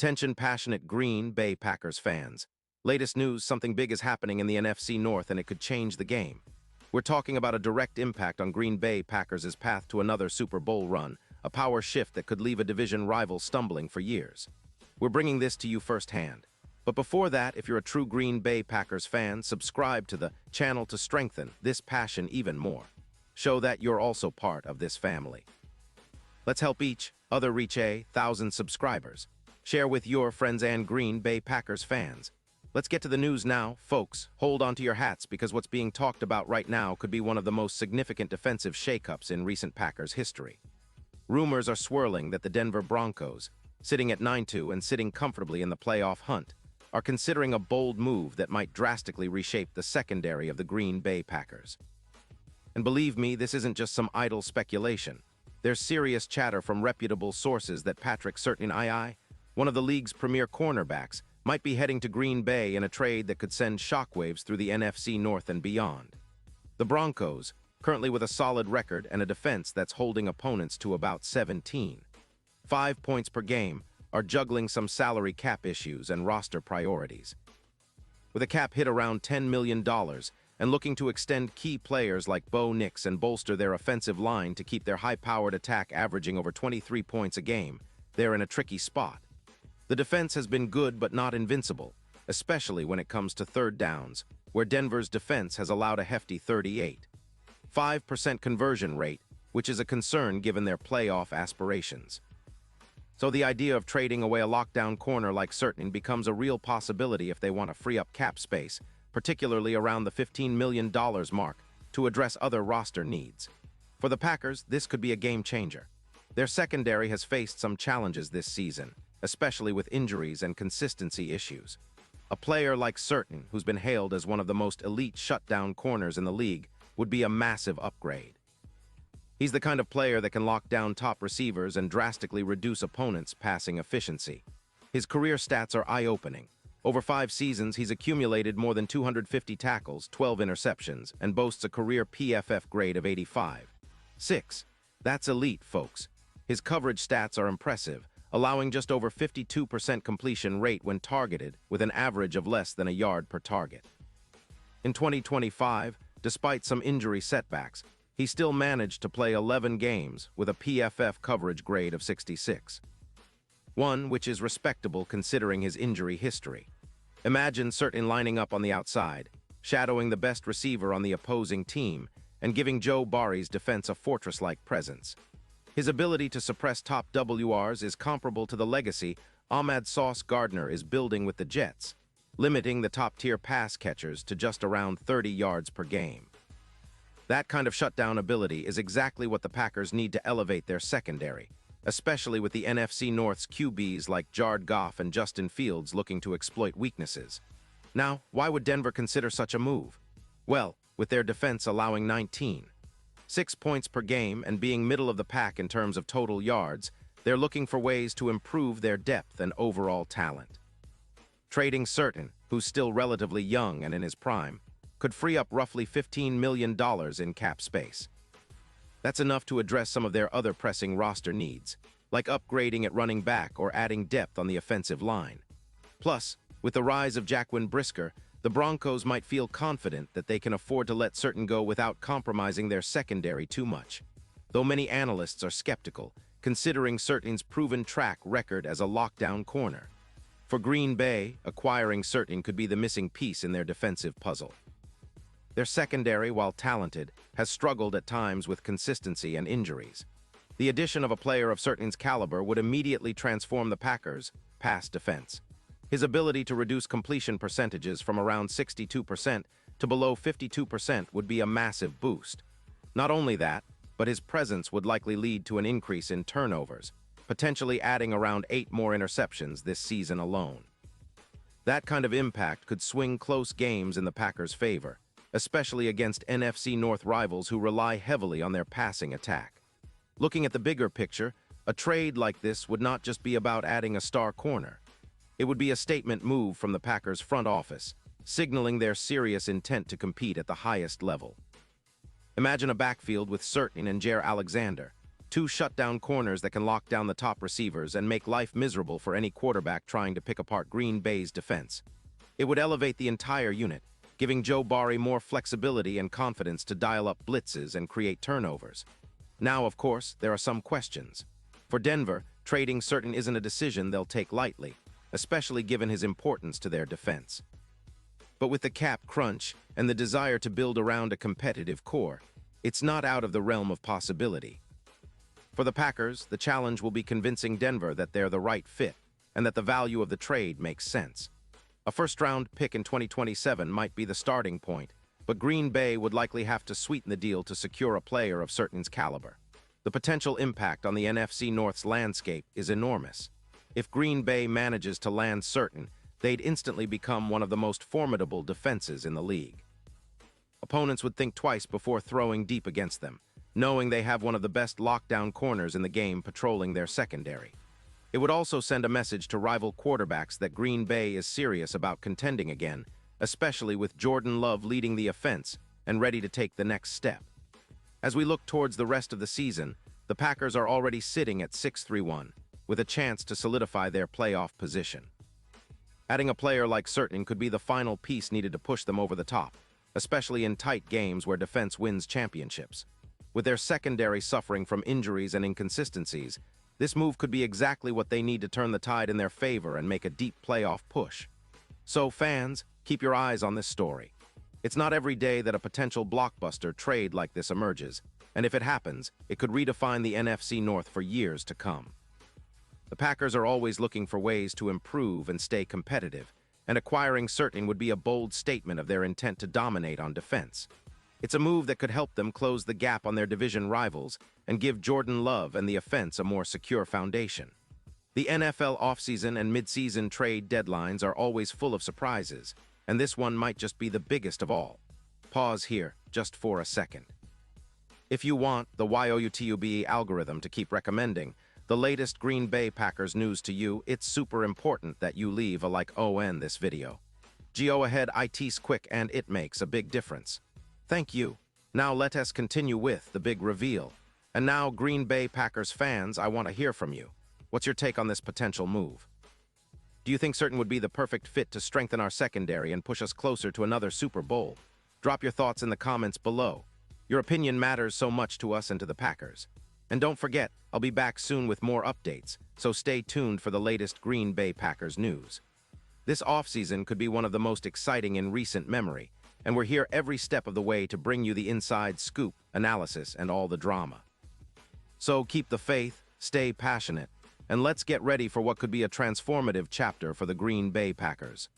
Attention passionate Green Bay Packers fans. Latest news, something big is happening in the NFC North and it could change the game. We're talking about a direct impact on Green Bay Packers' path to another Super Bowl run, a power shift that could leave a division rival stumbling for years. We're bringing this to you firsthand. But before that, if you're a true Green Bay Packers fan, subscribe to the channel to strengthen this passion even more. Show that you're also part of this family. Let's help each other reach 1,000 subscribers. Share with your friends and Green Bay Packers fans. Let's get to the news now, folks. Hold on to your hats because what's being talked about right now could be one of the most significant defensive shakeups in recent Packers history. Rumors are swirling that the Denver Broncos, sitting at 9-2 and sitting comfortably in the playoff hunt, are considering a bold move that might drastically reshape the secondary of the Green Bay Packers. And believe me, this isn't just some idle speculation. There's serious chatter from reputable sources that Patrick Surtain, one of the league's premier cornerbacks, might be heading to Green Bay in a trade that could send shockwaves through the NFC North and beyond. The Broncos, currently with a solid record and a defense that's holding opponents to about 17. 5 points per game, are juggling some salary cap issues and roster priorities. With a cap hit around $10 million and looking to extend key players like Bo Nix and bolster their offensive line to keep their high-powered attack averaging over 23 points a game, they're in a tricky spot. The defense has been good but not invincible, especially when it comes to third downs, where Denver's defense has allowed a hefty 38.5% conversion rate, which is a concern given their playoff aspirations. So the idea of trading away a lockdown corner like Surtain becomes a real possibility if they want to free up cap space, particularly around the $15 million mark, to address other roster needs. For the Packers, this could be a game changer. Their secondary has faced some challenges this season, especially with injuries and consistency issues. A player like Surtain, who's been hailed as one of the most elite shutdown corners in the league, would be a massive upgrade. He's the kind of player that can lock down top receivers and drastically reduce opponents' passing efficiency. His career stats are eye-opening. Over 5 seasons, he's accumulated more than 250 tackles, 12 interceptions, and boasts a career PFF grade of 85.6. That's elite, folks. His coverage stats are impressive, allowing just over 52% completion rate when targeted, with an average of less than a yard per target. In 2025, despite some injury setbacks, he still managed to play 11 games with a PFF coverage grade of 66. One which is respectable considering his injury history. Imagine Surtain lining up on the outside, shadowing the best receiver on the opposing team, and giving Joe Barry's defense a fortress-like presence. His ability to suppress top WRs is comparable to the legacy Ahmad Sauce Gardner is building with the Jets, limiting the top-tier pass catchers to just around 30 yards per game. That kind of shutdown ability is exactly what the Packers need to elevate their secondary, especially with the NFC North's QBs like Jared Goff and Justin Fields looking to exploit weaknesses. Now, why would Denver consider such a move? Well, with their defense allowing 19.6 points per game and being middle of the pack in terms of total yards, they're looking for ways to improve their depth and overall talent. Trading Surtain, who's still relatively young and in his prime, could free up roughly $15 million in cap space. That's enough to address some of their other pressing roster needs, like upgrading at running back or adding depth on the offensive line. Plus, with the rise of Jaquan Brisker, the Broncos might feel confident that they can afford to let Surtain go without compromising their secondary too much. Though many analysts are skeptical, considering Surtain's proven track record as a lockdown corner. For Green Bay, acquiring Surtain could be the missing piece in their defensive puzzle. Their secondary, while talented, has struggled at times with consistency and injuries. The addition of a player of Surtain's caliber would immediately transform the Packers' pass defense. His ability to reduce completion percentages from around 62% to below 52% would be a massive boost. Not only that, but his presence would likely lead to an increase in turnovers, potentially adding around 8 more interceptions this season alone. That kind of impact could swing close games in the Packers' favor, especially against NFC North rivals who rely heavily on their passing attack. Looking at the bigger picture, a trade like this would not just be about adding a star corner. It would be a statement move from the Packers' front office, signaling their serious intent to compete at the highest level. Imagine a backfield with Surtain and Jaire Alexander, Two shutdown corners that can lock down the top receivers and make life miserable for any quarterback trying to pick apart Green Bay's defense. It would elevate the entire unit, giving Joe Barry more flexibility and confidence to dial up blitzes and create turnovers. Now, of course, there are some questions. For Denver, trading Certain isn't a decision they'll take lightly, especially given his importance to their defense. But with the cap crunch and the desire to build around a competitive core, it's not out of the realm of possibility. For the Packers, the challenge will be convincing Denver that they're the right fit and that the value of the trade makes sense. A first-round pick in 2027 might be the starting point, but Green Bay would likely have to sweeten the deal to secure a player of Certain's caliber. The potential impact on the NFC North's landscape is enormous. If Green Bay manages to land Certain, they'd instantly become one of the most formidable defenses in the league. Opponents would think twice before throwing deep against them, knowing they have one of the best lockdown corners in the game patrolling their secondary. It would also send a message to rival quarterbacks that Green Bay is serious about contending again, especially with Jordan Love leading the offense and ready to take the next step. As we look towards the rest of the season, the Packers are already sitting at 6-3-1, with a chance to solidify their playoff position. Adding a player like Certain could be the final piece needed to push them over the top, especially in tight games where defense wins championships. With their secondary suffering from injuries and inconsistencies, this move could be exactly what they need to turn the tide in their favor and make a deep playoff push. So, fans, keep your eyes on this story. It's not every day that a potential blockbuster trade like this emerges, and if it happens, it could redefine the NFC North for years to come. The Packers are always looking for ways to improve and stay competitive, and acquiring Certain would be a bold statement of their intent to dominate on defense. It's a move that could help them close the gap on their division rivals and give Jordan Love and the offense a more secure foundation. The NFL offseason and midseason trade deadlines are always full of surprises, and this one might just be the biggest of all. Pause here, just for a second. If you want the YouTube algorithm to keep recommending the latest Green Bay Packers news to you, it's super important that you leave a like on this video. Go ahead, it's quick and it makes a big difference. Thank you. Now let us continue with the big reveal. And now, Green Bay Packers fans, I want to hear from you. What's your take on this potential move? Do you think Certain would be the perfect fit to strengthen our secondary and push us closer to another Super Bowl? Drop your thoughts in the comments below. Your opinion matters so much to us and to the Packers. And don't forget, I'll be back soon with more updates, so stay tuned for the latest Green Bay Packers news. This offseason could be one of the most exciting in recent memory, and we're here every step of the way to bring you the inside scoop, analysis, and all the drama. So keep the faith, stay passionate, and let's get ready for what could be a transformative chapter for the Green Bay Packers.